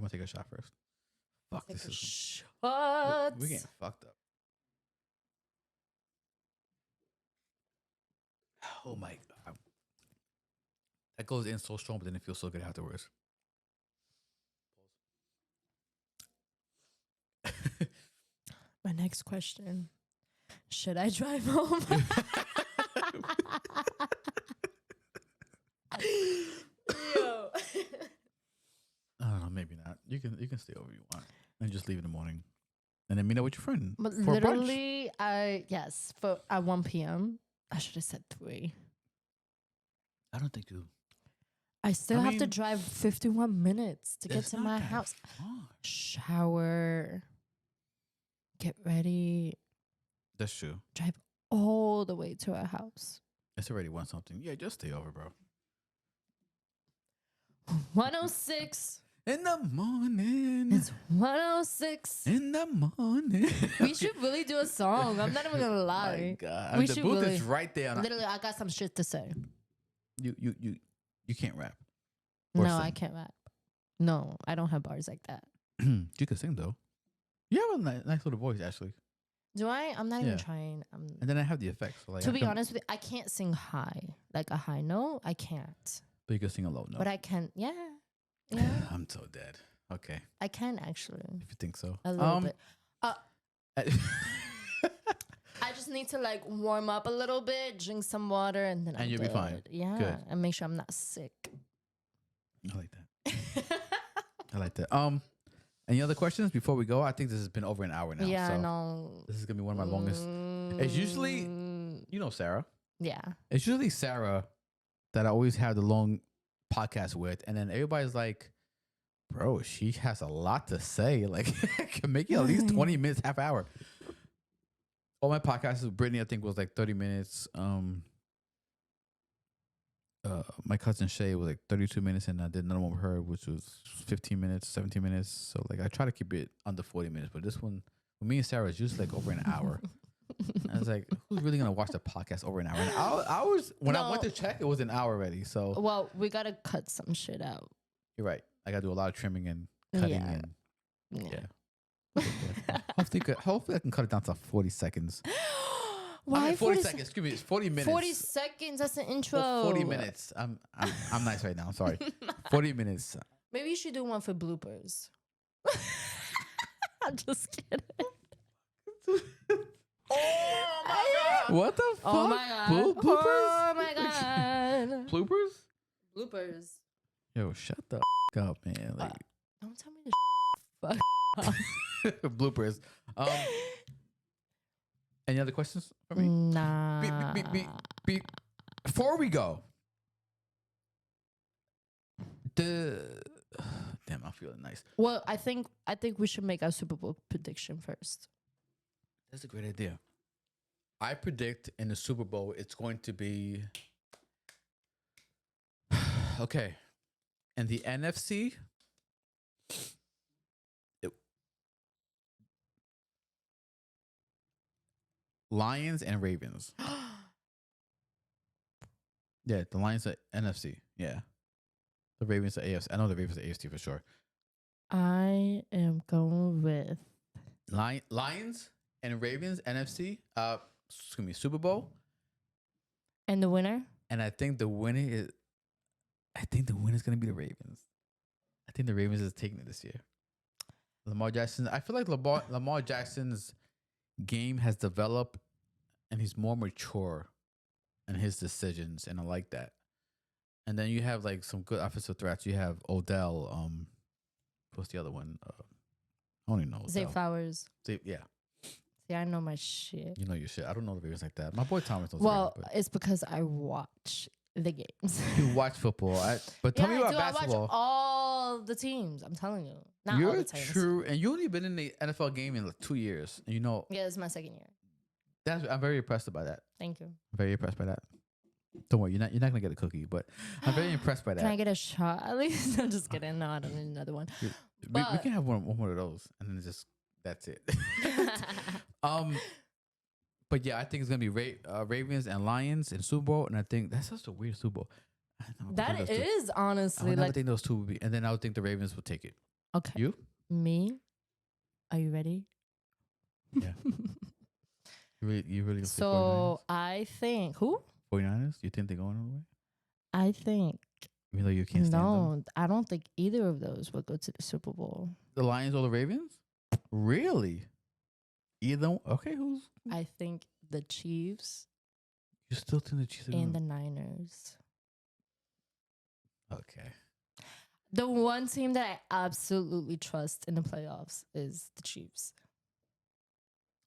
want to take a shot first. Fuck Take this a is. shot. We're getting fucked up. Oh my god. That goes in so strong, but then it feels so good afterwards. My next question. Should I drive home? Yo. I don't know, maybe not. You can stay over if you want and just leave in the morning, and then meet up with your friend But for brunch. literally, for at 1 p.m. I should have said 3. I don't think you. I still I have to mean, drive 51 minutes to get It's to not my that house. far. Shower, get ready, That's true. drive all the way to our house. It's already won something. Yeah, just stay over, bro. 106. In the morning. It's 106. In the morning. We should really do a song. I'm not even gonna My lie. God. We The should booth really- is right there. Literally, I got some shit to say. You can't rap. No, Or I sing. can't rap. No, I don't have bars like that. You can sing though. You have a nice little voice, actually. Do I? I'm not even Yeah. trying. And then I have the effects. So like To I be can- honest with you, I can't sing high. Like a high note, I can't. But you can sing a low note. But I can, yeah. Yeah. I'm so dead. Okay, I can actually. if you think so. A little bit. I just need to like warm up a little bit, drink some water, and then And you'll be fine. Yeah. Good. And make sure I'm not sick. I like that. I like that. Any other questions before we go? I think this has been over an hour now. Yeah, so I know. This is gonna be one of my longest. It's usually- You know Sarah. Yeah. It's usually Sarah that I always have the long podcast with, and then everybody's like, "Bro, she has a lot to say. Like, can make it at least 20 minutes, half hour." All my podcasts with Brittany, I think, was like 30 minutes. My cousin Shay was like 32 minutes, and I did another one with her, which was 15 minutes, 17 minutes. So like, I try to keep it under 40 minutes, but this one with me and Sarah is usually like over an hour. And I was like, who's really gonna watch the podcast over an hour? And I was when I went to check, it was an hour already. So Well, we gotta cut some shit out. you're right. I gotta do a lot of trimming and cutting Yeah. and Yeah. hopefully I can cut it down to 40 seconds. Why I mean, 40 40 seconds. Excuse me, it's 40 minutes. 40 seconds. That's an intro. Well, 40 minutes. I'm nice right now. I'm sorry. 40 minutes. Maybe you should do one for bloopers. I'm just kidding. Oh my god! What the fuck? Oh my god. Bloopers? Oh my god. Bloopers? Bloopers. Yo, shut the up, man. Like Don't tell me to bloopers. Any other questions for me? Nah. Beep. Before we go, damn, I'm feeling nice. Well, I think we should make our Super Bowl prediction first. That's a great idea. I predict in the Super Bowl it's going to be okay. In the NFC, Lions and Ravens. Yeah, the Lions are NFC. Yeah. The Ravens are AFC. I know the Ravens are AFC for sure. I am going with Lions and Ravens, NFC. Excuse me, Super Bowl. and the winner. And I think the winner is gonna be the Ravens. I think the Ravens is taking it this year. Lamar Jackson. I feel like Lamar Jackson's game has developed, and he's more mature in his decisions, and I like that. And then you have like some good offensive threats. You have Odell. What's the other one? I don't even know. Zay Odell. Flowers. Yeah, See, I know my shit. you know your shit. I don't know the Ravens like that. My boy Thomas knows. Well, the Ravens, it's because I watch the games. but you watch football. But tell me I about do. basketball. I watch all the teams. I'm telling you. Not all You're the teams. true, and you only been in the NFL game in like 2 years. And you know, Yeah, this is my second year. I'm very impressed by that. Thank you. I'm very impressed by that. Don't worry, you're not gonna get a cookie, but I'm very impressed by that. Can I get a shot at least? I'm just kidding. No, I don't need another one. We but- can have one of those, and then that's it. But yeah, I think it's gonna be Ravens and Lions in Super Bowl, and I think that's such a weird Super Bowl. That is I honestly would never like think those two would be, and then I would think the Ravens will take it. Okay. You? Me? Are you ready? Yeah. You really go for So I think who? 49ers? You think they're going all the way? I think Even though you can't stand them? no. I don't think either of those will go to the Super Bowl. The Lions or the Ravens? Really? Either one? Okay, who's... I think the Chiefs You still think the Chiefs are and the going Niners. Okay. The one team that I absolutely trust in the playoffs is the Chiefs.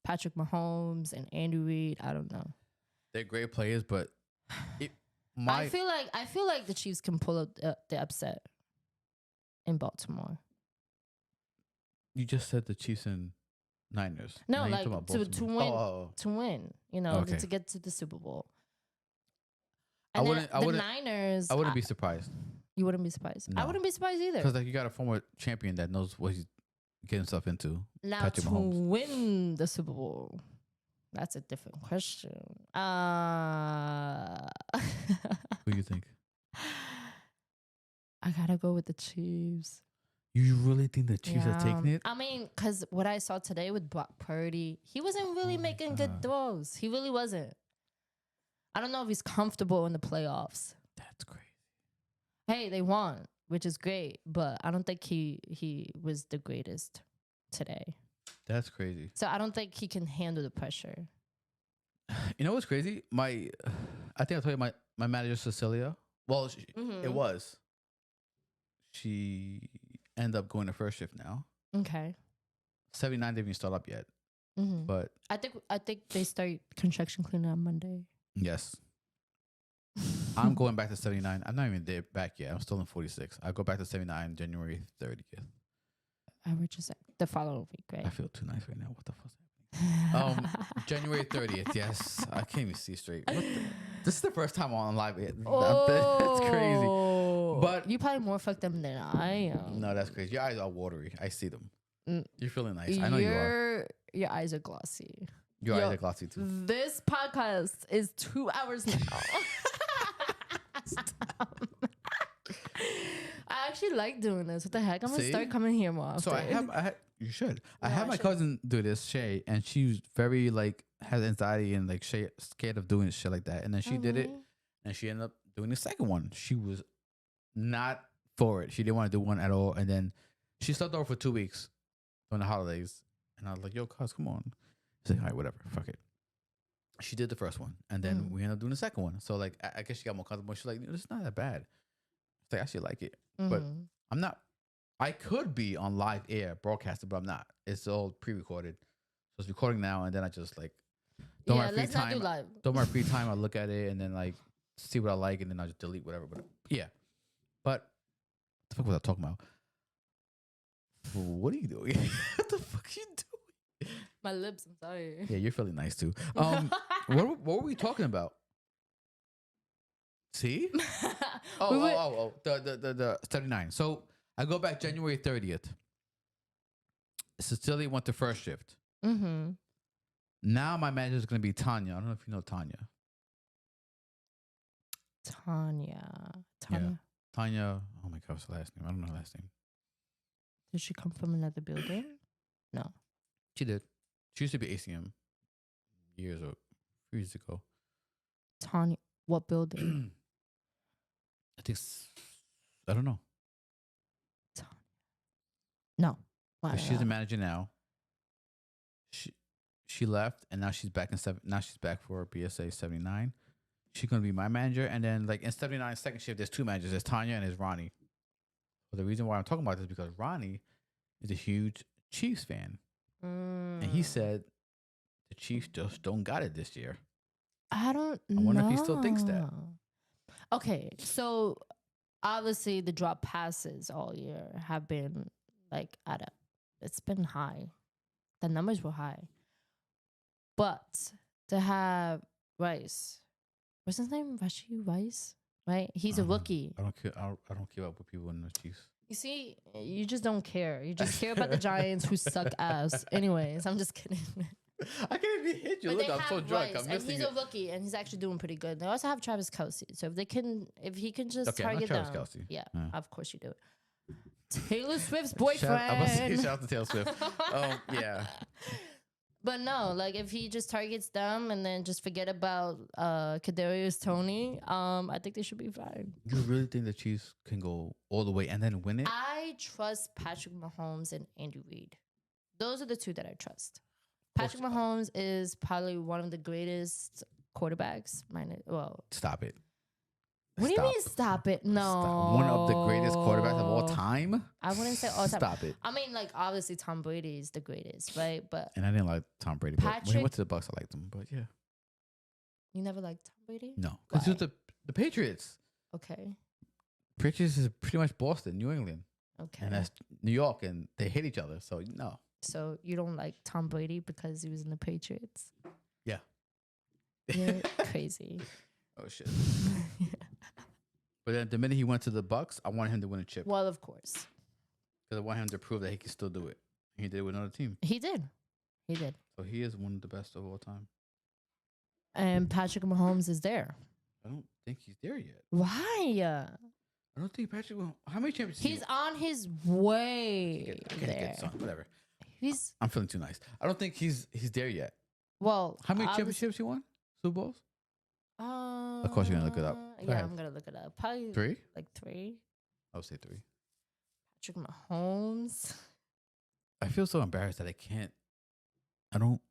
Patrick Mahomes and Andy Reid. I don't know. They're great players, but I feel like the Chiefs can pull up the upset in Baltimore. You just said the Chiefs and Niners. No, Now you're like talking about to Baltimore. win to win. You know, Okay. to get to the Super Bowl. I And wouldn't- then I the wouldn't- Niners. I wouldn't be surprised. You wouldn't be surprised. I No. wouldn't be surprised either. Because like you got a former champion that knows what he's getting himself into. Now Patrick to Mahomes. win the Super Bowl, that's a different question. Who do you think? I gotta go with the Chiefs. You really think the Chiefs are taking it? I mean, because what I saw today with Brock Purdy, he wasn't really making good throws. He really wasn't. I don't know if he's comfortable in the playoffs. That's crazy. Hey, they won, which is great, but I don't think he was the greatest today. That's crazy. So I don't think he can handle the pressure. You know what's crazy? I think I told you my manager Cecilia. Well, it was. She ended up going to first shift now. Okay. 79 didn't even start up yet. But I think they start construction cleaning on Monday. yes. I'm going back to 79. I'm not even there back yet. I'm still in 46. I go back to 79 January 30th. I would just the following week, right? I feel too nice right now. What the fuck's happening? January 30th. Yes. I can't even see straight. This is the first time on live. That's crazy. But you probably more fucked them than I am. No, that's crazy. Your eyes are watery. I see them. You're feeling nice. I know you are. Your eyes are glossy. Your eyes are glossy too. This podcast is 2 hours now. I actually like doing this. What the heck? I'm gonna start coming here more often. So I had you should. I No, had my cousin do this, Shay, and she's very like has anxiety and like scared of doing shit like that. And then she did it, and she ended up doing the second one. She was not for it. She didn't want to do one at all. And then she slept over for 2 weeks during the holidays. And I was like, yo, cuz, come on. She's like, all right, whatever. Fuck it. She did the first one. And then we ended up doing the second one. So, like, I guess she got more comfortable. She's like, this is not that bad. She's like, I actually like it. But I'm not. I could be on live air broadcasted, but I'm not. It's all pre-recorded. So it's recording now. And then I just, like, let's not do live. During my free time, I look at it and then, like, see what I like. And then I just delete whatever. But, yeah. But, what the fuck was I talking about? What are you doing? What the fuck are you doing? My lips, I'm sorry. Yeah, you're feeling nice too. What were we talking about? See? The 79. So I go back January 30th. Cecilia went to first shift. Now my manager is going to be Tanya. I don't know if you know Tanya. Tanya. Tanya. Oh my God, what's her last name? I don't know her last name. Did she come from another building? No. She did. She used to be ACM years ago. Tanya, what building? I don't know. No. But she's the manager now. She left and now she's back now she's back for BSA 79. She's gonna be my manager, and then like in 79 second shift, there's two managers. There's Tanya and there's Ronnie. But the reason why I'm talking about this is because Ronnie is a huge Chiefs fan. And he said the Chiefs just don't got it this year. I I wonder if he still thinks that. Okay, so obviously the drop passes all year have been like it's been high. The numbers were high. But to have Rice, what's his name? Rashi Rice? Right? He's a rookie. I don't care up with people in the Chiefs. You see, you just don't care. You just care about the Giants who suck ass. Anyways, I'm just kidding. I can't even hit you. But Look, I'm so drunk. I'm missing he's a rookie, and he's actually doing pretty good. They also have Travis Kelce. So if he can just target Travis down. Kelce. Yeah, of course you do. Taylor Swift's I must say, boyfriend. shout out to Taylor Swift. Yeah. But no, like if he just targets them and then just forget about Kadarius Tony, I think they should be fine. You really think the Chiefs can go all the way and then win it? I trust Patrick Mahomes and Andy Reid. Those are the two that I trust. Patrick Mahomes is probably one of the greatest quarterbacks. Stop it. What do you mean stop it? No. Stop. One of the greatest quarterbacks of all time? I wouldn't say all time. Stop it. I mean, like, obviously Tom Brady is the greatest, right? But And I didn't like Tom Brady. But when he went to the Bucks, I liked him. But yeah. You never liked Tom Brady? No. Because it was the Patriots. Okay. Patriots is pretty much Boston, New England. Okay. And that's New York, and they hate each other. So, no. So you don't like Tom Brady because he was in the Patriots? Yeah. You're crazy. Oh, shit. But then the minute he went to the Bucks, I wanted him to win a chip. Well, of course. Because I want him to prove that he can still do it. He did it with another team. He did. He did. So he is one of the best of all time. And Patrick Mahomes is there. I don't think he's there yet. Why? I don't think Patrick will. How many championships? He's on his way there. Whatever. He's I'm feeling too nice. I don't think he's there yet. well. How many championships he won? Super Bowls? Of course, you're gonna look it up. Go ahead. I'm gonna look it up. Probably 3? like 3. I would say 3. Patrick Mahomes. I feel so embarrassed that I don't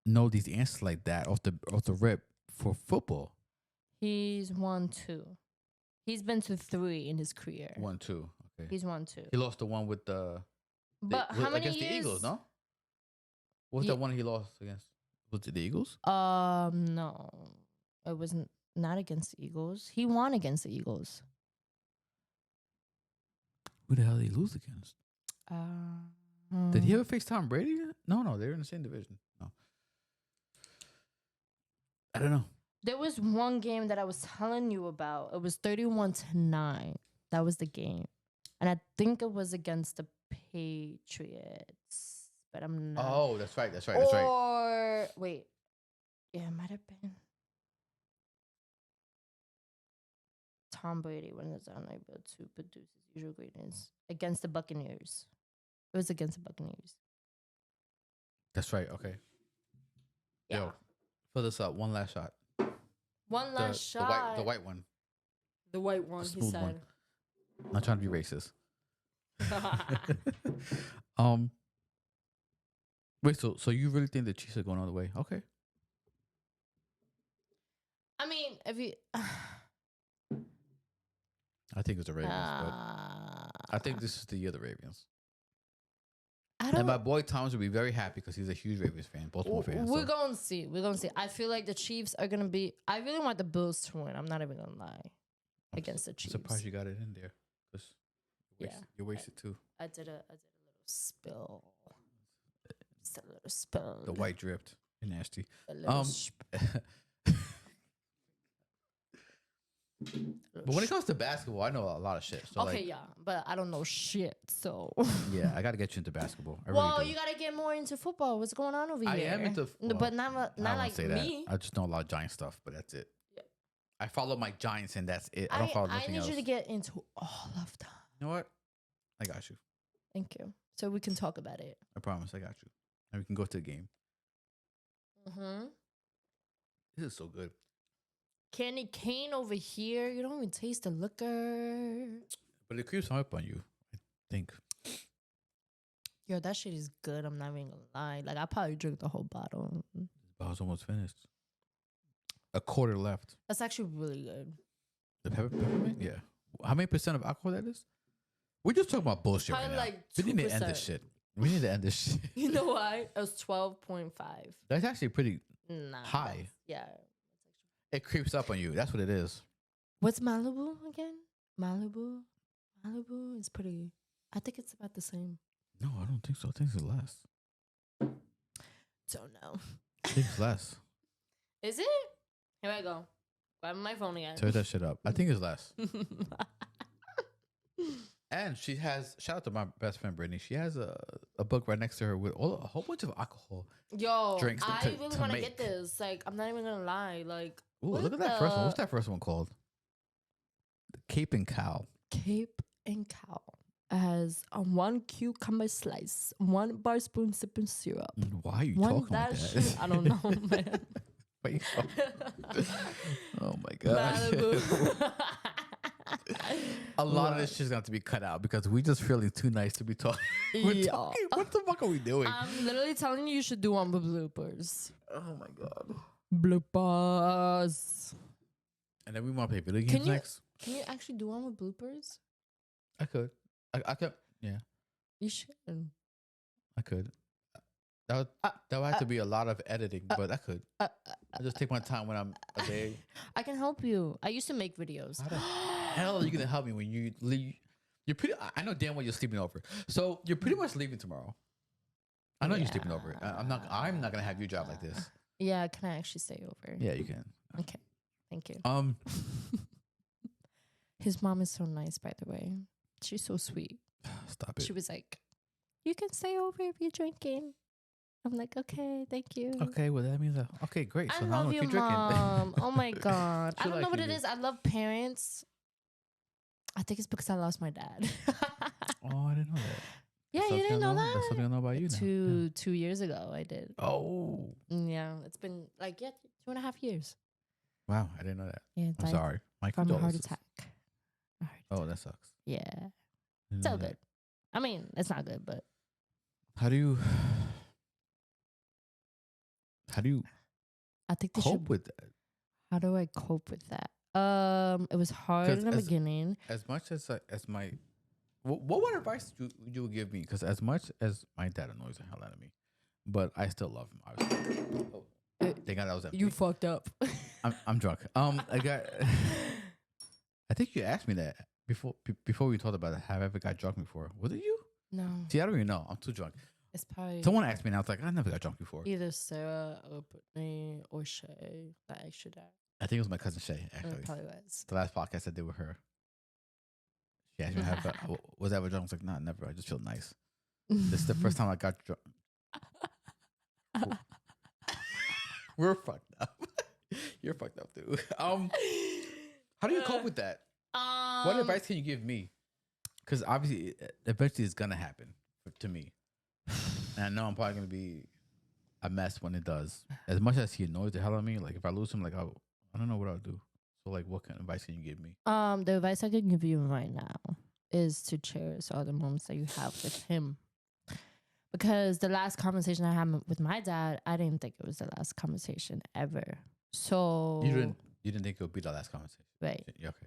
know these answers like that off the rip for football. He's won 2. He's been to 3 in his career. 1, 2. Okay. He's won 2. He lost the one with But how many against years? the Eagles? No. What was that one he lost against? Was it the Eagles? No, it wasn't. Not against the Eagles. He won against the Eagles. Who the hell did he lose against? Did he ever face Tom Brady? No, they were in the same division. No. I don't know. There was one game that I was telling you about. It was 31-9. That was the game. And I think it was against the Patriots. But I'm not. Oh, that's right. Or, wait. Yeah, it might have been. Tom Brady when it's unable to produce his usual greatness against the Buccaneers. It was against the Buccaneers. That's right. Okay. Yeah. Yo, fill this up. One last shot. One last shot. The white one. The white one, he said. One. I'm not trying to be racist. Wait, so you really think the Chiefs are going all the way? Okay. I mean, if you I think it's the Ravens, but I think this is the year of the Ravens. And my boy Thomas will be very happy because he's a huge Ravens fan, Baltimore fan. We're going to see. I feel like the Chiefs are going to be... I really want the Bills to win. I'm not even going to lie. Against the Chiefs. I'm surprised you got it in there. You're wasted too. I did a little spill. Just a little spill. The white dripped. You're nasty. But when it comes to basketball, I know a lot of shit. So okay, yeah, but I don't know shit. So yeah, I got to get you into basketball. Well, you got to get more into football. What's going on over here? I am into, but not like me. I just know a lot of Giant stuff, but that's it. Yeah. I follow my Giants, and that's it. I don't follow nothing else. I need you to get into all of them. You know what? I got you. Thank you. So we can talk about it. I promise, I got you, and we can go to the game. This is so good. Candy cane over here. You don't even taste the liquor. But it creeps up on you, I think. Yo, that shit is good. I'm not even gonna lie. Like, I probably drink the whole bottle. The bottle's almost finished. A quarter left. That's actually really good. The peppermint? Yeah. How many % of alcohol that is? We're just talking about bullshit probably right now. Like we need to end this shit. We need to end this shit. You know why? It was 12.5. That's actually pretty high. Yeah. It creeps up on you. That's what it is. What's Malibu again? Malibu is pretty. I think it's about the same. No, I don't think so. I think it's less. Don't know. I think it's less. Is it? Here I go. Grabbing my phone again. Turn that shit up. I think it's less. And she has, shout out to my best friend Brittany. She has a book right next to her with a whole bunch of alcohol. Yo, drinks I really want to get this. Like, I'm not even gonna lie. Like, ooh, look at that first one. What's that first one called? The Cape and Cow. Cape and Cow. has one cucumber slice, 1 bar spoon sipping syrup, Why are you 1 talking like dash. that? I don't know, man. Why you talking- oh my god. Malibu. A lot of this shit's going to be cut out because we just feeling too nice to be talking. We're Yeah. talking. What the fuck are we doing? I'm literally telling you should do one with bloopers. Oh my god. Bloopers. And then we want to play video games Can you- next. Can you actually do one with bloopers? I could. I could. Yeah, You should. I could. That would have to be a lot of editing, but I could. I just take my time when I'm a day. I can help you. I used to make videos. How the hell are you gonna help me when you leave? You're pretty. I know damn well you're sleeping over. So you're pretty much leaving tomorrow. I know you're sleeping over. I'm not. I'm not gonna have you drive like this. Yeah, can I actually stay over? Yeah, you can. Okay. Thank you. His mom is so nice, by the way. She's so sweet. Stop it. She was like, "You can stay over if you're drinking." I'm like, "Okay, thank you." Okay, well that means okay, great. I So now I'm love gonna you, keep drinking. Mom. Oh my god. I She don't know like what you, it dude. is. I love parents. I think it's because I lost my dad. Oh, I didn't know that. Yeah, That's you something didn't know That's that? something I know about you now. 2 years ago, I did. Yeah. Oh, Yeah, it's been like 2.5 years. wow, I didn't know that. Yeah, I'm died sorry. My from a heart condolences. attack. A heart Oh, that sucks. Yeah, Didn't it's know all that. good. I mean, it's not good, but How do you I think they cope should. with that? How do I cope with that? It was hard 'Cause in the beginning. As much as my what advice you would give me? Because as much as my dad annoys the hell out of me, but I still love him. Obviously. Oh, thank God that was empty. You fucked up. I'm drunk. I got. I think you asked me that before we talked about it. Have I ever got drunk before? Was it you? No, See, I don't even know. I'm too drunk. it's probably Someone asked me, and I was like, I never got drunk before. either Sarah or Bethany or Shay that extra dad. I think it was my cousin Shay. Actually, It probably was. the last podcast I did with her. She asked me, was I ever drunk? I was like, nah, never. I just feel nice. This is the first time I got drunk. We're fucked up. You're fucked up too. How do you cope with that? What advice can you give me? Because obviously, eventually, it's gonna happen to me, and I know I'm probably gonna be a mess when it does. As much as he annoys the hell out of me, like if I lose him, like I don't know what I'll do. So, like, what kind of advice can you give me? The advice I can give you right now is to cherish all the moments that you have with him. Because the last conversation I had with my dad, I didn't think it was the last conversation ever. So You didn't think it would be the last conversation, right. Yeah, okay.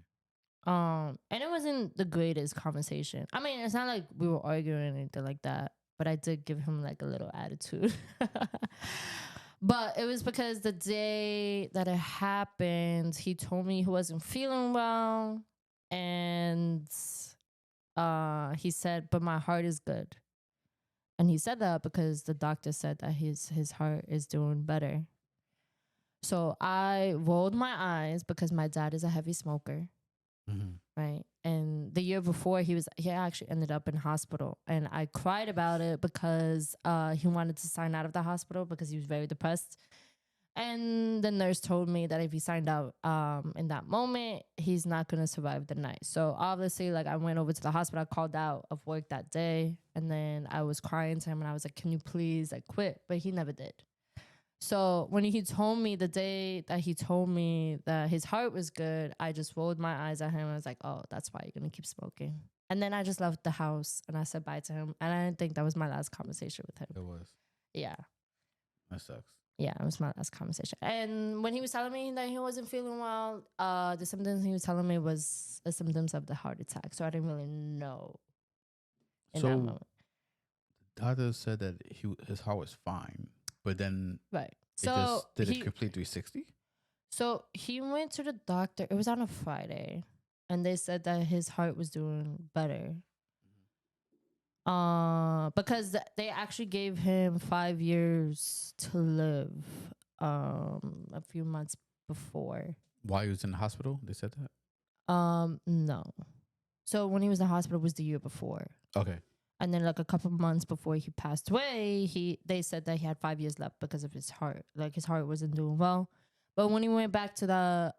And it wasn't the greatest conversation. I mean, it's not like we were arguing or anything like that, but I did give him like a little attitude. But it was because the day that it happened, he told me he wasn't feeling well, and he said, "But my heart is good." And he said that because the doctor said that his heart is doing better. So I rolled my eyes because my dad is a heavy smoker. Mm-hmm. Right. And the year before he actually ended up in hospital, and I cried about it because he wanted to sign out of the hospital because he was very depressed. And the nurse told me that if he signed out in that moment, he's not going to survive the night. So obviously, like, I went over to the hospital. I called out of work that day, and then I was crying to him, and I was like, "Can you please like quit?" But he never did. So when he told me the day that he told me that his heart was good, I just rolled my eyes at him. And I was like, "Oh, that's why you're going to keep smoking." And then I just left the house and I said bye to him. And I didn't think that was my last conversation with him. It was. Yeah. That sucks. Yeah, it was my last conversation. And when he was telling me that he wasn't feeling well, the symptoms he was telling me was the symptoms of the heart attack. So I didn't really know in that moment. Doctor said that his heart was fine, but then Right. it So just did a complete 360. So he went to the doctor. It was on a Friday, and they said that his heart was doing better. Because they actually gave him 5 years to live. A few months before. While he was in the hospital, they said that. No. So when he was in the hospital was the year before. Okay. And then like a couple months before he passed away, they said that he had 5 years left because of his heart. Like his heart wasn't doing well. But when he went back to the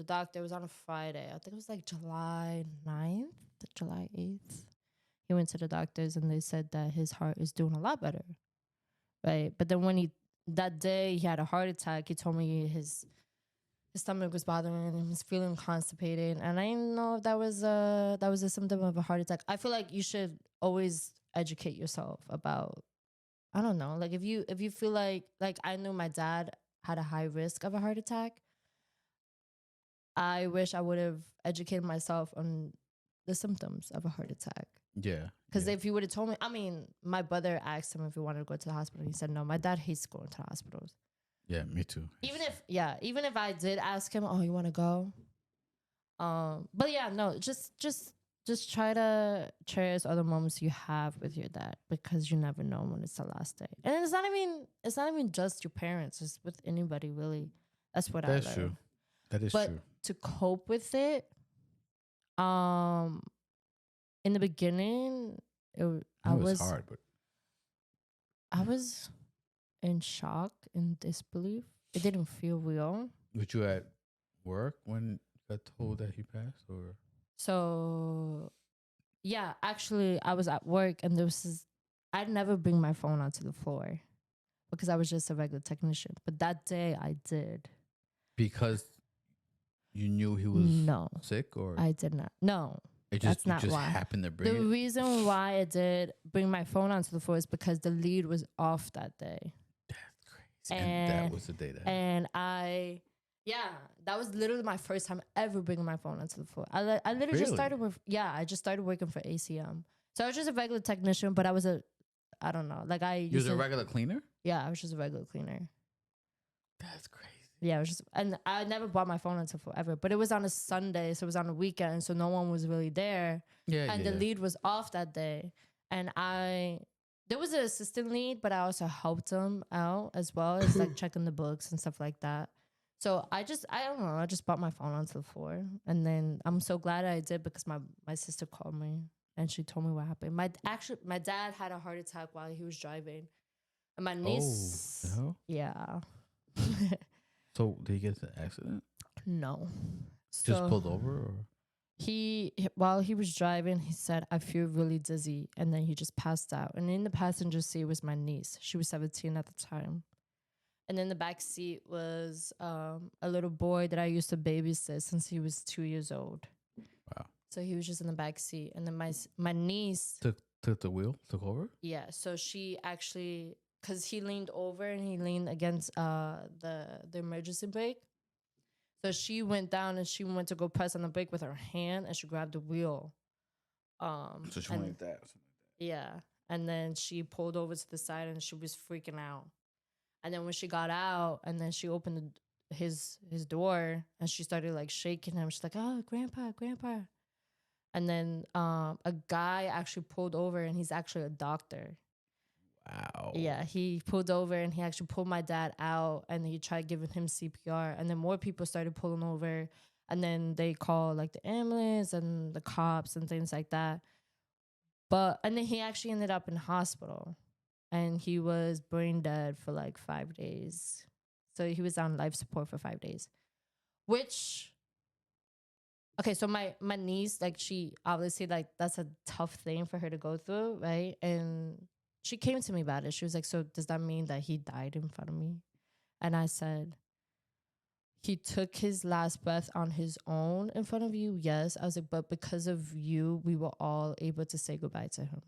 doctor, it was on a Friday. I think it was like July 9th, July 8th. He went to the doctors and they said that his heart is doing a lot better, right? But then when that day he had a heart attack, he told me his stomach was bothering him, he was feeling constipated, and I didn't know if that was a symptom of a heart attack. I feel like you should always educate yourself about, I don't know, like if you feel like I knew my dad had a high risk of a heart attack. I wish I would have educated myself on the symptoms of a heart attack. Yeah. Because if you would have told me, I mean, my brother asked him if he wanted to go to the hospital. He said no. My dad hates going to the hospitals. Yeah, me too. Even if I did ask him, oh, you want to go? But yeah, no, just try to cherish other moments you have with your dad, because you never know when it's the last day. And it's not even just your parents. It's with anybody, really. That's what I learned. True. That is but true. To cope with it, in the beginning, I was hard, but I was in shock and disbelief. It didn't feel real. were you at work when you got told that he passed, or? So, yeah, actually, I was at work, and I'd never bring my phone onto the floor because I was just a regular technician. But that day, I did. Because you knew he was sick, or? I did not. No. That's not why. Happened to bring the reason why I did bring my phone onto the floor is because the lead was off that day. That's crazy. And that was the day that. And that was literally my first time ever bringing my phone onto the floor. I literally just started I just started working for ACM. So I was just a regular technician, but I was I don't know. Like You was a regular cleaner? Yeah, I was just a regular cleaner. That's crazy. Yeah, it was and I never bought my phone until forever. But it was on a Sunday, so it was on a weekend, so no one was really there. Yeah, and the lead was off that day. And there was an assistant lead, but I also helped him out as well as like checking the books and stuff like that. So I don't know, I just bought my phone onto the floor. And then I'm so glad I did, because my sister called me and she told me what happened. My dad had a heart attack while he was driving. And my niece. Oh, yeah. So did he get into an accident? No. Just pulled over, or? While he was driving, he said, I feel really dizzy. And then he just passed out. And in the passenger seat was my niece. She was 17 at the time. And in the back seat was a little boy that I used to babysit since he was 2 years old. Wow. So he was just in the back seat. And then my niece took the wheel, took over? Yeah. So she actually, because he leaned over and he leaned against the emergency brake. So she went down and she went to go press on the brake with her hand, and she grabbed the wheel. So she went like that. Yeah. And then she pulled over to the side and she was freaking out. And then when she got out and then she opened his door and she started like shaking him. She's like, oh, grandpa. And then a guy actually pulled over, and he's actually a doctor. Wow. Yeah, he pulled over and he actually pulled my dad out, and he tried giving him CPR. And then more people started pulling over, and then they called like the ambulance and the cops and things like that. And then he actually ended up in hospital, and he was brain dead for like 5 days. So he was on life support for 5 days, okay, so my niece, like, she obviously, like, that's a tough thing for her to go through, right? And she came to me about it. She was like, so does that mean that he died in front of me? And I said, he took his last breath on his own in front of you, yes. I was like, but because of you, we were all able to say goodbye to him.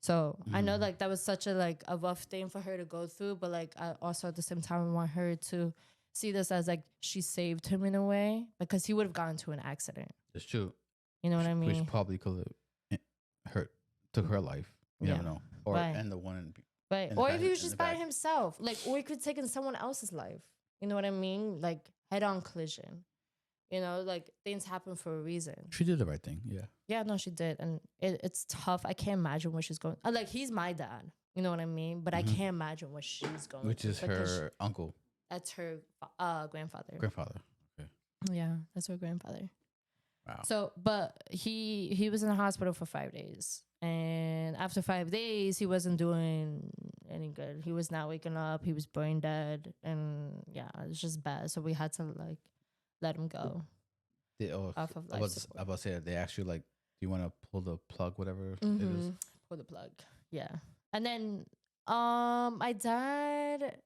So I know, like, that was such a rough thing for her to go through, but, like, I also at the same time want her to see this as, like, she saved him in a way, because he would have gotten into an accident. That's true. You know what I mean? Which probably could have took her life. You never know. Or right. And the one. Right. Or if he was just by himself. Like, or he could have taken someone else's life. You know what I mean? Like, head-on collision. You know, like, things happen for a reason. She did the right thing, yeah. Yeah, no, she did. And it's tough. I can't imagine what she's going. Like, he's my dad. You know what I mean? But I can't imagine what she's going Which is her uncle. That's her grandfather. Grandfather. Okay. Yeah, that's her grandfather. Wow. So, but he was in the hospital for 5 days. And after 5 days, he wasn't doing any good. He was not waking up. He was brain dead. And yeah, it's just bad. So we had to, like, let him go. Off of life support. I was about to say, they actually, like, you want to pull the plug, whatever it is? Mm-hmm. Pull the plug. Yeah. And then my dad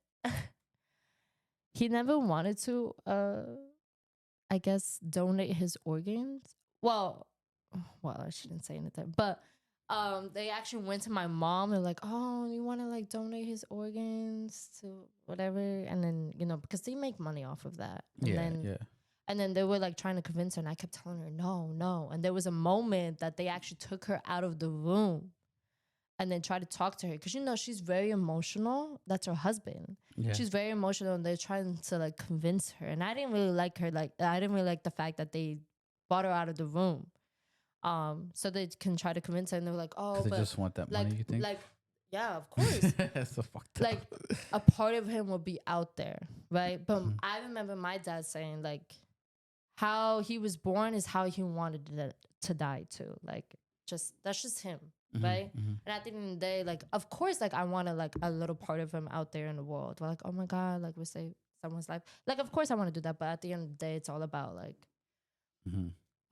he never wanted to I guess donate his organs. Well, I shouldn't say anything. But they actually went to my mom. They're like, "Oh, you want to like donate his organs to whatever?" And then, because they make money off of that. And then they were like trying to convince her, and I kept telling her, "No, no." And there was a moment that they actually took her out of the room and then tried to talk to her because she's very emotional. That's her husband. Yeah. She's very emotional, and they're trying to like convince her. And I didn't really like her. Like I didn't really like the fact that they brought her out of the room. So they can try to convince her, and they were like, "Oh, Because but they just want that money, you think? like, yeah, of course." That's so fucked up. Like a part of him will be out there, right? But I remember my dad saying like, how he was born is how he wanted to die too. Like, that's just him, right? And at the end of the day, like, of course, like I wanted like a little part of him out there in the world. We're like, oh my god, like we save someone's life. Like, of course, I want to do that, but at the end of the day, it's all about like,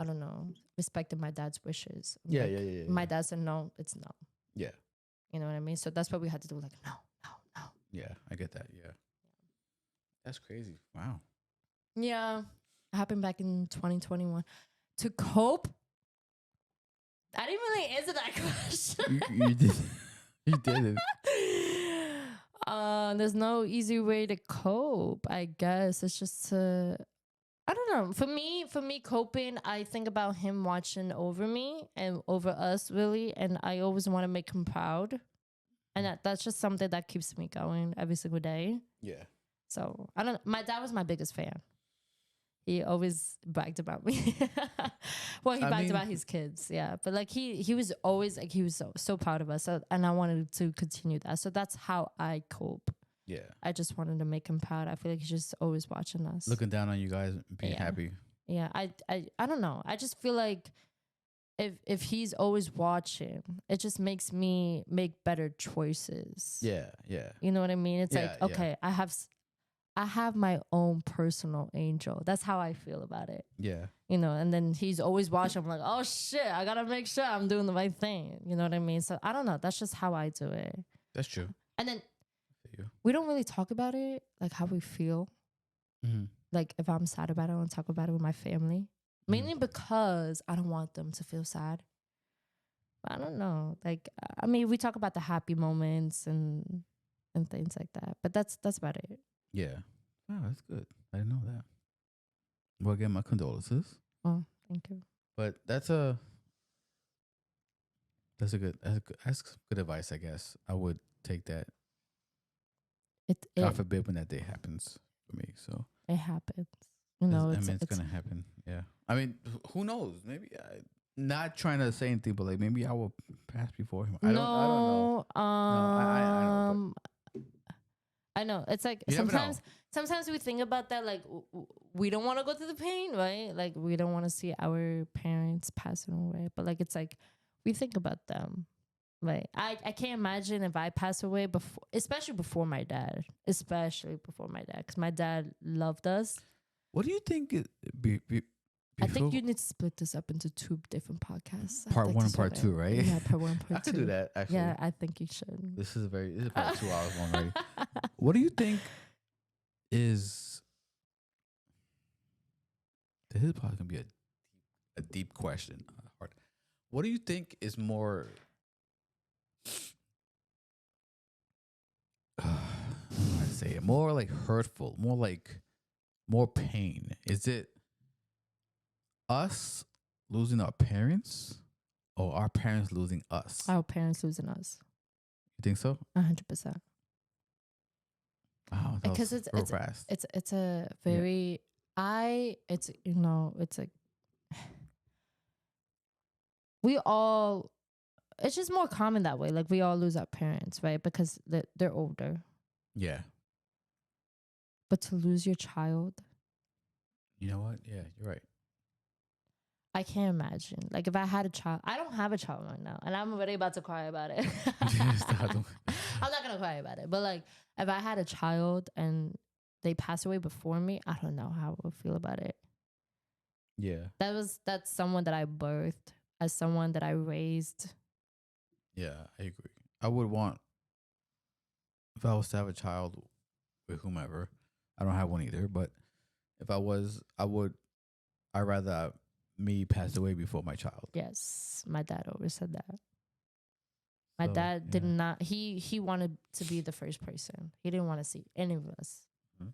I don't know, respecting my dad's wishes. Yeah, like, yeah. My dad said no, it's no. Yeah. You know what I mean? So that's what we had to do. Like, no. Yeah, I get that. Yeah. That's crazy. Wow. Yeah. It happened back in 2021. To cope, I didn't really answer that question. You did. You did it. There's no easy way to cope, I guess. It's just I don't know. For me coping, I think about him watching over me and over us really, and I always want to make him proud. And that's just something that keeps me going every single day. Yeah. So I don't. My dad was my biggest fan. He always bragged about me. Well, he bragged about his kids, yeah. But like he was always like he was so proud of us, and I wanted to continue that. So that's how I cope. Yeah. I just wanted to make him proud. I feel like he's just always watching us, looking down on you guys, being happy. Yeah, I don't know. I just feel like if he's always watching, it just makes me make better choices. Yeah. You know what I mean? It's like, okay, I have my own personal angel. That's how I feel about it. Yeah. And then he's always watching. I'm like, oh shit, I gotta make sure I'm doing the right thing. You know what I mean? So I don't know. That's just how I do it. That's true. And then we don't really talk about it, like how we feel. Like if I'm sad about it, I don't talk about it with my family. Mainly because I don't want them to feel sad. But I don't know. Like, I mean, we talk about the happy moments and things like that. But that's about it. Yeah. Wow, that's good. I didn't know that. Well, again, my condolences. Oh, thank you. But that's good advice, I guess. I would take that. God forbid when that day happens for me. So it happens. It's gonna happen. Yeah. I mean, who knows? Maybe not trying to say anything, but like maybe I will pass before him. I don't know. I know. I know. It's like sometimes we think about that. Like we don't want to go through the pain, right? Like we don't want to see our parents passing away. But like it's like we think about them. Like I can't imagine if I pass away before, especially before my dad, because my dad loved us. What do you think? I think you need to split this up into 2 different podcasts. Part 1 and part 2, right? Yeah, part 1, part 2. I could do that, actually. Yeah, I think you should. This is about 2 hours long already. What do you think is... This is probably going to be a deep question. What do you think is more... how do I say it? More like hurtful, more pain. Is it us losing our parents or our parents losing us? Our parents losing us. You think so? 100%. Wow, because it's fast. It's a very it's like we all, it's just more common that way. Like we all lose our parents, right? Because they're older. Yeah. But to lose your child, you know what? Yeah, you're right. I can't imagine. Like if I had a child, I don't have a child right now, and I'm already about to cry about it. I'm not gonna cry about it, but like if I had a child and they pass away before me, I don't know how I would feel about it. Yeah, that's someone that I birthed. as someone that I raised. Yeah, I agree. I would want if I was to have a child with whomever. I don't have one either, but if I was, I would. I'd rather me pass away before my child. Yes, my dad always said that. My So, dad did yeah. not. He wanted to be the first person. He didn't want to see any of us. Mhm.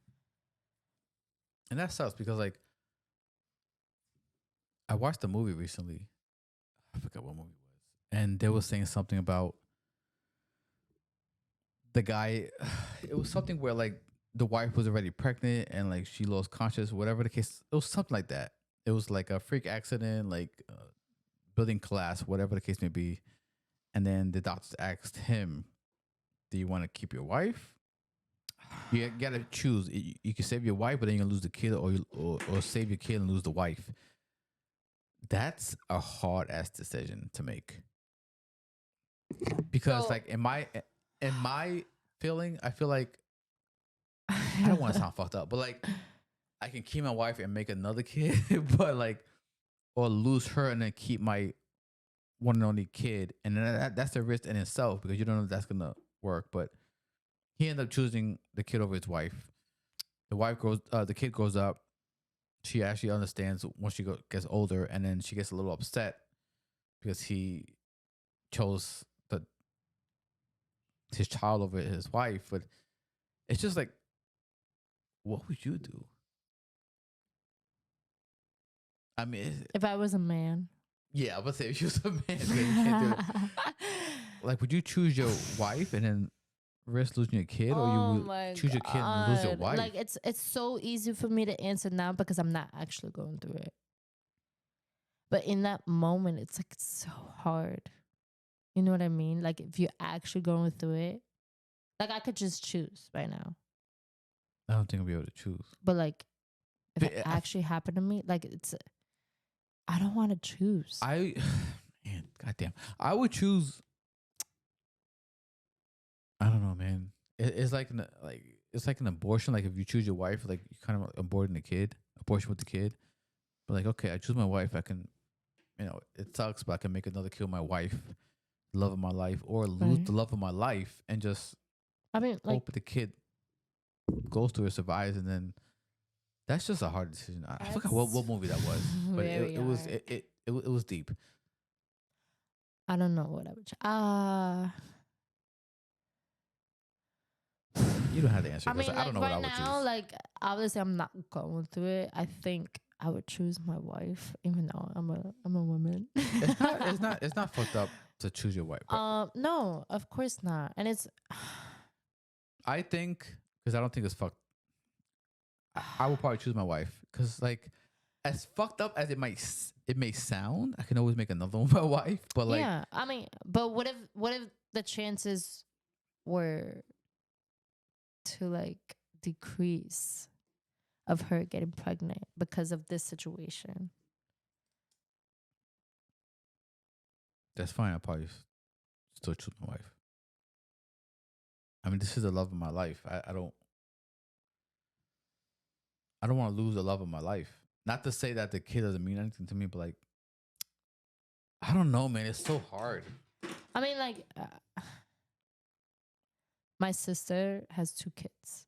And that sucks because like I watched a movie recently. I forgot what movie it was, and they were saying something about the guy. It was something where like the wife was already pregnant and like she lost conscious, whatever the case. It was something like that. It was like a freak accident, like building collapse, whatever the case may be. And then the doctors asked him, "Do you want to keep your wife? You gotta choose. You can save your wife, but then you're gonna lose the kid, or save your kid and lose the wife." That's a hard ass decision to make because, So- like, in my feeling, I feel like I don't want to sound fucked up, but like, I can keep my wife and make another kid, but like, or lose her and then keep my one and only kid, and then that's a risk in itself because you don't know if that's gonna work. But he ended up choosing the kid over his wife. The kid grows up. She actually understands once she gets older, and then she gets a little upset because he chose his child over his wife. But it's just like, what would you do? I mean, If I was a man, yeah, I would say if you was a man, then you can't do it. Like, would you choose your wife and then risk losing your kid, or you oh would my choose your kid and lose your God. wife? Like it's so easy for me to answer now because I'm not actually going through it. But in that moment, it's like it's so hard. You know what I mean? Like if you're actually going through it, like I could just choose right now. I don't think I'll be able to choose. But like if But it actually happened to me, like I don't want to choose. Man, goddamn, I would choose. I don't know, man. It's like it's like an abortion. Like if you choose your wife, like you kind of aborting the kid, abortion with the kid. But like, okay, I choose my wife. I can, it sucks, but I can make another kid with my wife, the love of my life, or lose Right. the love of my life and just I mean, like hope the kid goes through it, survives, and then that's just a hard decision. I forgot what movie that was, but very it was hard. it was deep. I don't know what I would. You don't have to answer I because mean, I don't like know what I right would now, choose. like obviously I'm not going through it. I think I would choose my wife, even though I'm a woman. It's not fucked up to choose your wife. But No, of course not. And it's I think because I don't think it's fucked. I would probably choose my wife because like as fucked up as it may sound, I can always make another one my wife. But like yeah. I mean, but what if the chances were to like decrease of her getting pregnant because of this situation? that's fine. I'll probably still choose my wife. I mean, this is the love of my life. I don't want to lose the love of my life. Not to say that the kid doesn't mean anything to me, but like I don't know, man. It's so hard. I mean, like my sister has 2 kids.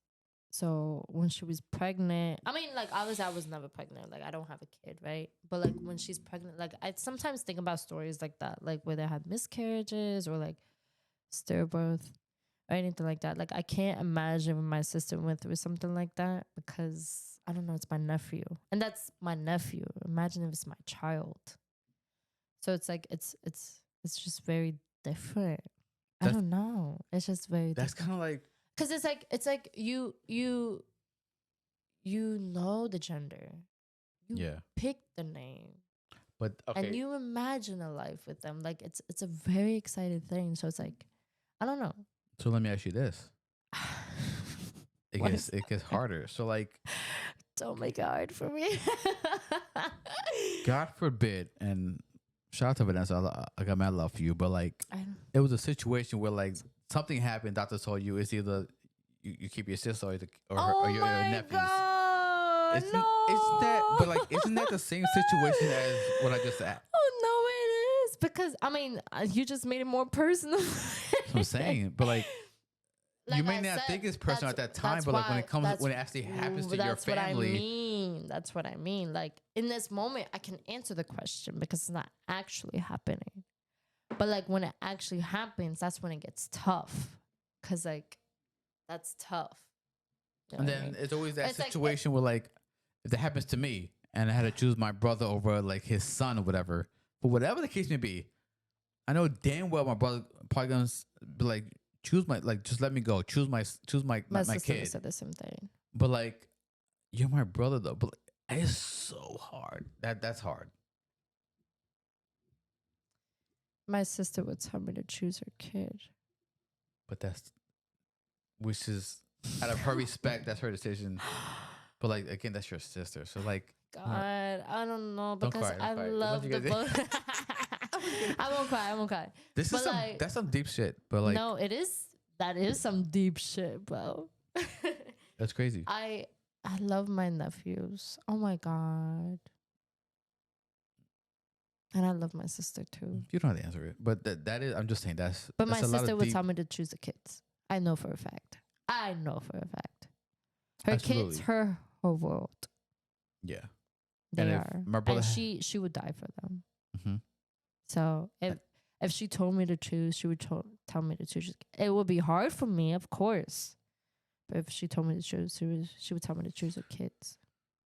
So when she was pregnant, I mean, like obviously I was never pregnant. Like I don't have a kid, right? But like when she's pregnant, like I sometimes think about stories like that, like where they had miscarriages or like stillbirth or anything like that. Like I can't imagine when my sister went through something like that because I don't know, it's my nephew, and that's my nephew. Imagine if it's my child. So it's like it's just very different. I That's don't know. It's just very that's different. kind of like Cause it's like you know the gender, you yeah. pick the name, But and okay, you imagine a life with them. Like it's a very exciting thing. So it's like I don't know. so let me ask you this. What is It gets harder. So like don't make it hard for me. God forbid, and shout out to Vanessa. I got mad love for you, but like I don't- it was a situation where like something happened. Doctor told you it's either you keep your sister oh or your my nephews. god! Isn't No. that but like isn't that the same situation as what I just said? Oh no, it because I mean, you just made it more personal. That's what I'm saying. But like you may I not said, think it's personal at that time, that's but like when why- it comes, that's- when it actually happens to your that's what I family, mean. That's what I mean. Like in this moment, I can answer the question because it's not actually happening. But like when it actually happens, that's when it gets tough. Cause like that's tough. You know and what I then mean? it's always that It's like- situation where like if that happens to me and I had to choose my brother over like his son or whatever, but whatever the case may be, I know damn well my brother probably gonna be like, choose my, like, just let me go, choose my My my sister kid. said the same thing. But like, you're my brother though. But like, it's so hard. That's hard. My sister would tell me to choose her kid. But that's, which is out of her respect, that's her decision. But like again, that's your sister. So like, God, I don't know Don't because cry, don't I cry. love Once the you guys- both. I won't cry. I won't cry. this But is some, like- that's some deep shit. But like, No, it is. That is some deep shit, bro. that's crazy. I love my nephews. Oh my god. And I love my sister too. You don't have to answer it. But that is, I'm just saying that's. But that's my a lot sister of would deep, tell me to choose the kids. I know for a fact. I know for a fact. Her Absolutely. kids, her world. Yeah. They And if are. my brother and ha- she would die for them. hmm So if she told me to choose, she would tell me to choose. It would be hard for me, of course. But if she told me to choose, she would tell me to choose her kids.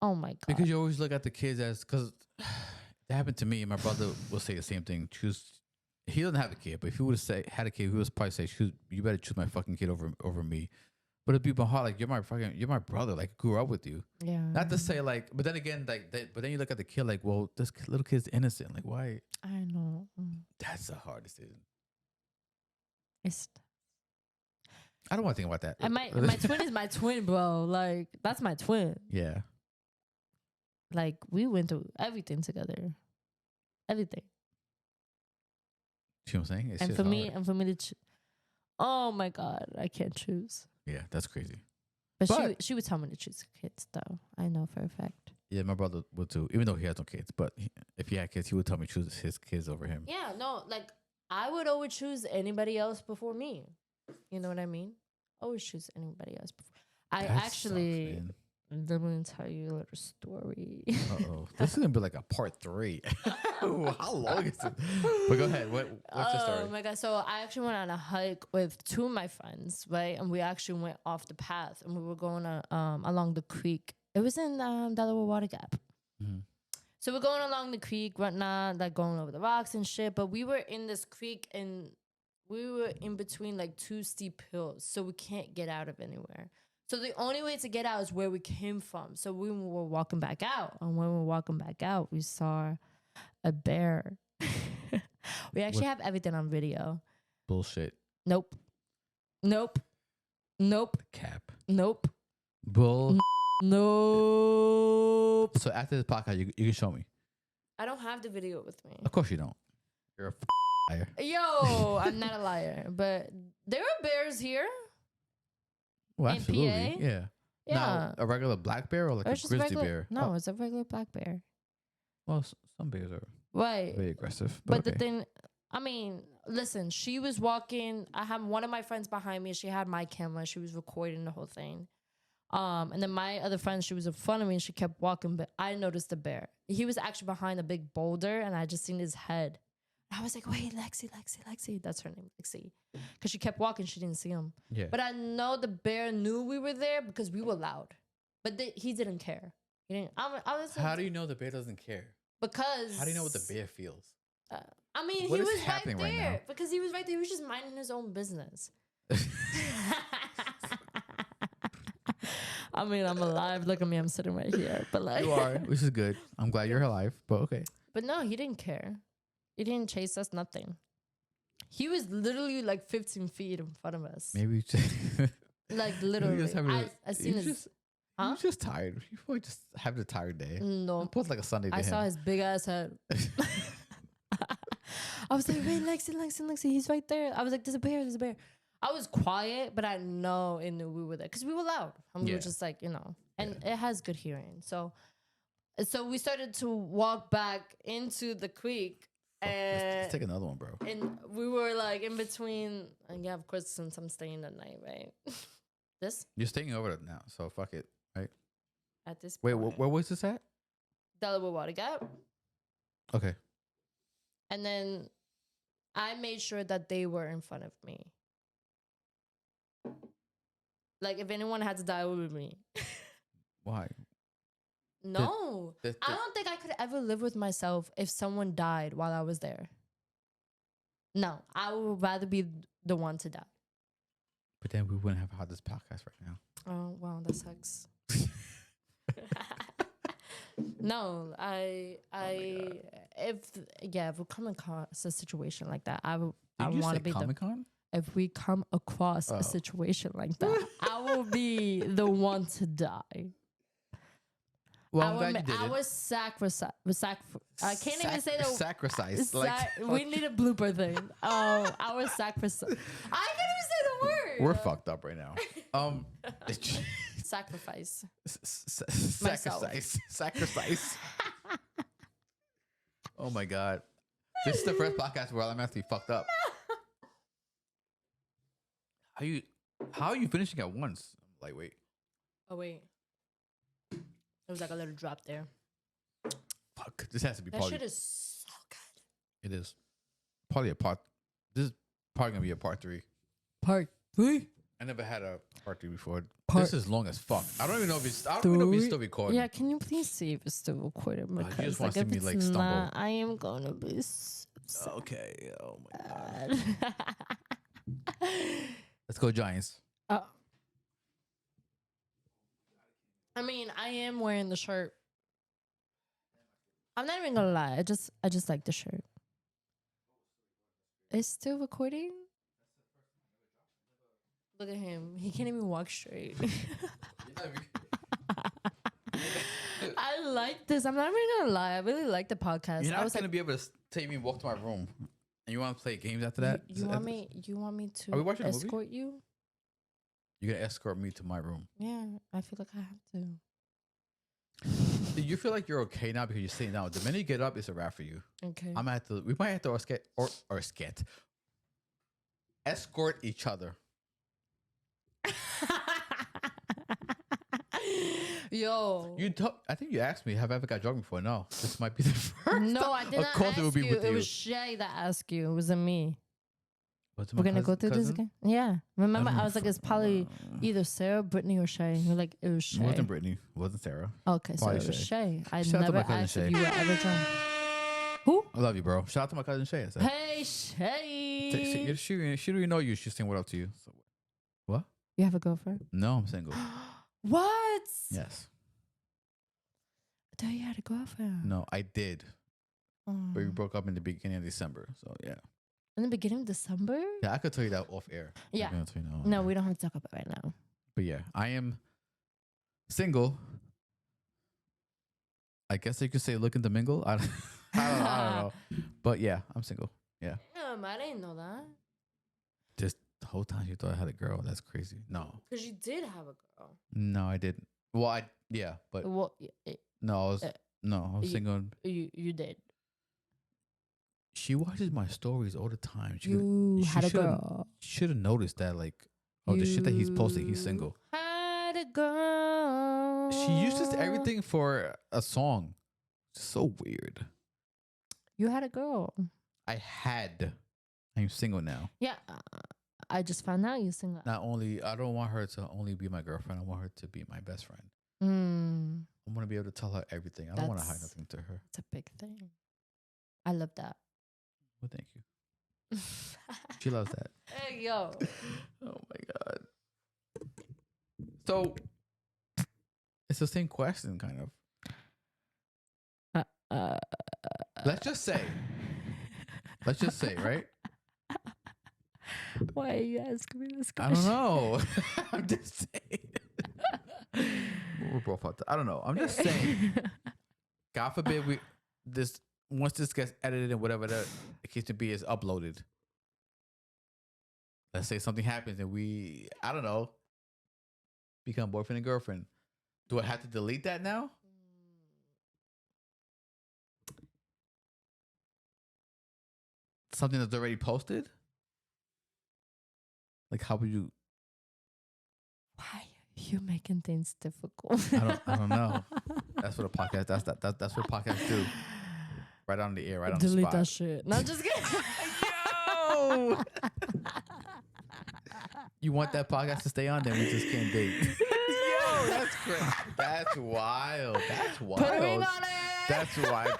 Oh my god! Because you always look at the kids as, because that happened to me, and my brother will say the same thing. Choose. He doesn't have a kid, but if he would have had a kid, he would probably say, "Choose. You better choose my fucking kid over me." But it'd be my heart, like you're my brother, like grew up with you. Yeah. Not to say like, but then again, like, but then you look at the kid, like, well, this little kid's innocent. Like, why? I know. That's a hard decision. It's I don't want to think about that. and my twin is my twin, bro. Like that's my twin. Yeah. Like we went through everything together, everything. See what I'm saying? It's And just for me, hard. oh my god, I can't choose. Yeah, that's crazy. But But- she would tell me to choose kids, though. I know for a fact. Yeah, my brother would too, even though he has no kids. But if he had kids, he would tell me to choose his kids over him. Yeah, no, like I would always choose anybody else before me. You know what I mean? Always choose anybody else before. I That actually, sucks, man. let me tell you a little story. Uh-oh. This is gonna be like a part 3. How long is it? But go ahead. What's your story? Oh my god! So I actually went on a hike with 2 of my friends, right? And we actually went off the path, and we were going along the creek. It was in Delaware Water Gap. Mhm. So we're going along the creek, whatnot, like going over the rocks and shit. But we were in this creek, and we were in between like 2 steep hills, so we can't get out of anywhere. So the only way to get out is where we came from. So we were walking back out, and when we were walking back out, we saw a bear. We actually have everything on video. Bullshit. Nope. Nope. Nope. Cap. Nope. Bull. Nope. So after this podcast, you can show me. I don't have the video with me. Of course you don't. You're a liar. Yo, I'm not a liar, but there are bears here. Well, In absolutely. PA? Yeah. Yeah. Now, a regular black bear or like Or a it's just grizzly regular, bear? No, it's a regular black bear. Well, some bears are Right. very aggressive. But okay. the thing, I mean, listen, she was walking. I had one of my friends behind me. She had my camera. She was recording the whole thing. And then my other friend, she was in front of me and she kept walking, but I noticed the bear. He was actually behind a big boulder and I just seen his head. I was like, wait, Lexi. That's her name, Lexi. Because she kept walking, she didn't see him. Yeah. But I know the bear knew we were there because we were loud. But he didn't care. He didn't. I was How do you know the bear doesn't care? because How do you know what the bear feels? I mean, What he is was right happening right there now? because he was right there. He was just minding his own business. I mean, I'm alive. Look at me. I'm sitting right here. But like, You are, which is good. I'm glad you're alive, but okay. But no, he didn't care. He didn't chase us. Nothing. He was literally like 15 feet in front of us. Maybe you just, Like maybe you literally. just having I seen his. just, Huh? you're just tired. You probably just having a tired day. No, Post like a Sunday to I him. saw his big ass head. I was like, wait, Lexi, he's right there. I was like, there's a bear. I was quiet, but I know it knew we were there because we were loud. And we Yeah. were just like, and it has good hearing. So we started to walk back into the creek. Let's take another one, bro. And we were like in between. And yeah, of course, since I'm staying at night, right? This You're staying over now, so fuck it, right? at this Wait, point. where was this at? Delaware Water Gap. Okay. And then I made sure that they were in front of me. Like if anyone had to die, it would be me. Why? No. I don't think I could ever live with myself if someone died while I was there. No, I would rather be the one to die. But then we wouldn't have had this podcast right now. Oh, wow, that sucks. No, if we come across a situation like that, I want to be Comic-Con? if we come across a situation like that, I will be the one to die. Well, I'm glad you did I it. was sacrificed. I can't even say the sacrificed. we need a blooper thing. I was sacrificed. I can't even say the word. We're fucked up right now. Sacrifice. Sacrifice. Oh my god, this is the first podcast where I'm actually fucked up. How are you finishing at once? Like, wait. Oh wait. There was like a little drop there. Fuck. This has to be That probably. shit is so good. It is probably a part. This is probably gonna be a part 3. Part 3. I never had a part 3 before. Part this is long as fuck. I don't even know if it's. I don't even know if it's still recording. Yeah, can you please see if it's still recording? you Because just want to if see me it's like stumble. not, I am gonna be so Okay. Oh my god. sad. Let's go Giants. I mean, I am wearing the shirt. I'm not even gonna lie. I just like the shirt. It's still recording. Look at him. He can't even walk straight. I like this. I'm not even gonna lie. I really like the podcast. You're I not was gonna like, be able to take me and walk to my room. And you want to play games after that? You want me Are we watching to a movie? escort you? You're gonna escort me to my room. Yeah, I feel like I have to. Do you feel like you're okay now because you're sitting down? The minute you get up, it's a wrap for you. Okay. We might have to escort each other. Yo. I think you asked me, have I ever got drunk before? No. This might be the first. No, I didn't Of course ask it would be you. with It you. was Shay that asked you. It wasn't me. What's We're gonna go through this again? Yeah. Remember, I was like, it's probably Uh, either Sarah, Brittany, or Shay. You're like, it was Shay. It wasn't Brittany. It wasn't Sarah. Okay, so Probably it was Shay. Shay. I Shout out to never my cousin asked if Shay. you were ever drunk. Who? I love you, bro. Shout out to my cousin Shay. I said. Hey, Shay. She don't even know you. She's saying what up to you. So, what? You have a girlfriend? No, I'm single. What? Yes. I thought you had a girlfriend. No, I did. Oh. But we broke up in the beginning of December. So, yeah. In the beginning of December? Yeah, I could tell you that off air. Yeah. I'm gonna tell you that off No, air. we don't have to talk about it right now. But yeah, I am single. I guess you could say looking to mingle. I don't know. But yeah, I'm single. Yeah. Damn, I didn't know that. Just the whole time you thought I had a girl. That's crazy. No. Because you did have a girl. No, I didn't. Well, but Well, no, I was you- single. you did. She watches my stories all the time. You had a girl. Should have noticed that, like, the shit that he's posting, he's single. Had a girl. She uses everything for a song. It's so weird. You had a girl. I'm single now. Yeah. I just found out you're single. Not only, I don't want her to only be my girlfriend. I want her to be my best friend. Mm, I want to be able to tell her everything. I don't want to hide That's- nothing to her. it's a big thing. I love that. Well, thank you. She loves that. Hey, yo. Oh my god. So it's the same question, kind of. Let's just say, right? Why are you asking me this I question? don't know. I'm just saying. We're both out there. I don't know. I'm just saying. God forbid once this gets edited and whatever the case to be is uploaded. Let's say something happens and I don't know, become boyfriend and girlfriend. Do I have to delete that now? something that's already posted? Like, how would you? Why are you making things difficult? I don't know. That's what a podcast. That's what podcasts do. Right on the air. Right on the Delete spot. that shit. No, I'm just kidding. Yo! You want that podcast to stay on? Then we just can't date. Yo, that's crazy. That's wild. That's wild. Put a ring on it. That's wild.